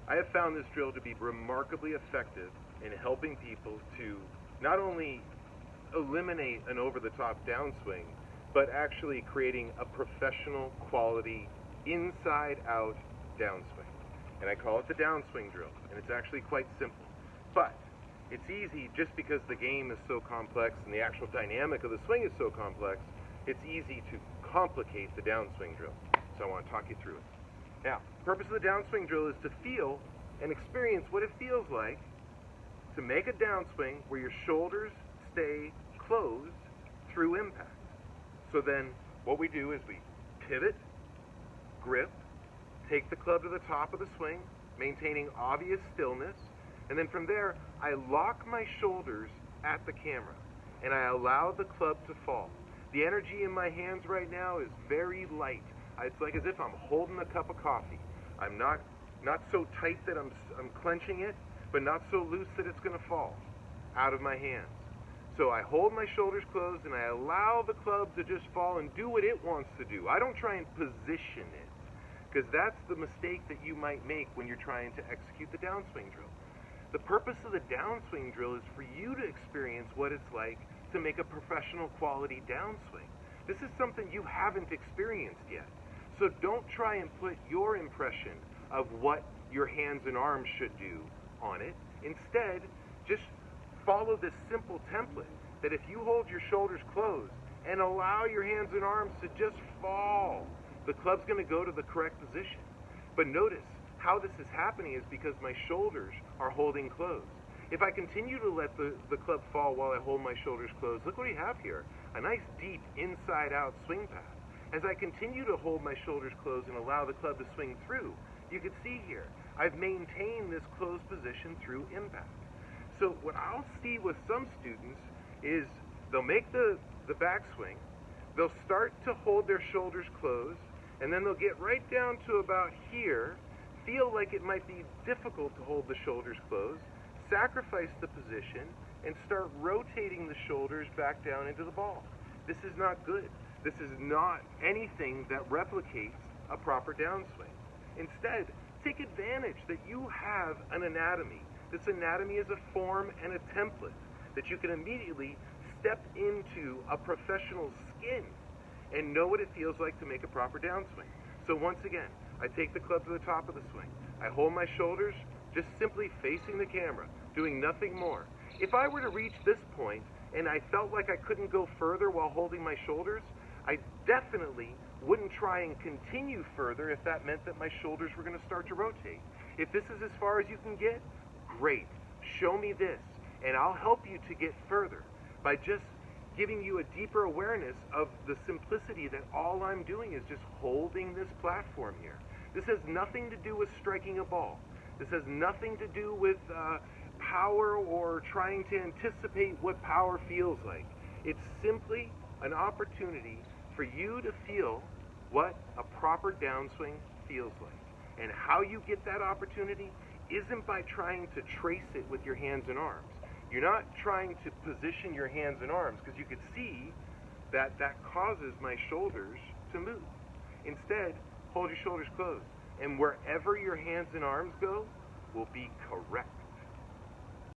I have found this drill to be remarkably effective in helping people to not only eliminate an over-the-top downswing, but actually creating a professional quality inside-out downswing. And I call it the downswing drill, and it's actually quite simple. But it's easy just because the game is so complex and the actual dynamic of the swing is so complex, it's easy to complicate the downswing drill. So I want to talk you through it. Now, the purpose of the downswing drill is to feel and experience what it feels like to make a downswing where your shoulders stay closed through impact. So then what we do is we pivot, grip, take the club to the top of the swing, maintaining obvious stillness, and then from there I lock my shoulders at the camera and I allow the club to fall. The energy in my hands right now is very light. It's like as if I'm holding a cup of coffee. I'm not so tight that I'm clenching it, but not so loose that it's going to fall out of my hands. So I hold my shoulders closed and I allow the club to just fall and do what it wants to do. I don't try and position it, because that's the mistake that you might make when you're trying to execute the downswing drill. The purpose of the downswing drill is for you to experience what it's like to make a professional quality downswing. This is something you haven't experienced yet. So don't try and put your impression of what your hands and arms should do on it. Instead, just follow this simple template that if you hold your shoulders closed and allow your hands and arms to just fall, the club's going to go to the correct position. But notice how this is happening is because my shoulders are holding closed. If I continue to let the club fall while I hold my shoulders closed, look what we have here, a nice deep inside-out swing path. As I continue to hold my shoulders closed and allow the club to swing through, you can see here, I've maintained this closed position through impact. So what I'll see with some students is they'll make the backswing, they'll start to hold their shoulders closed, and then they'll get right down to about here, feel like it might be difficult to hold the shoulders closed, sacrifice the position, and start rotating the shoulders back down into the ball. This is not good. This is not anything that replicates a proper downswing. Instead, take advantage that you have an anatomy. This anatomy is a form and a template that you can immediately step into a professional's skin and know what it feels like to make a proper downswing. So once again, I take the club to the top of the swing. I hold my shoulders just simply facing the camera, doing nothing more. If I were to reach this point and I felt like I couldn't go further while holding my shoulders, I definitely wouldn't try and continue further if that meant that my shoulders were going to start to rotate. If this is as far as you can get, great. Show me this, and I'll help you to get further by just giving you a deeper awareness of the simplicity that all I'm doing is just holding this platform here. This has nothing to do with striking a ball. This has nothing to do with power or trying to anticipate what power feels like. It's simply an opportunity for you to feel what a proper downswing feels like. And how you get that opportunity isn't by trying to trace it with your hands and arms. You're not trying to position your hands and arms, because you could see that that causes my shoulders to move. Instead, hold your shoulders closed, and wherever your hands and arms go will be correct.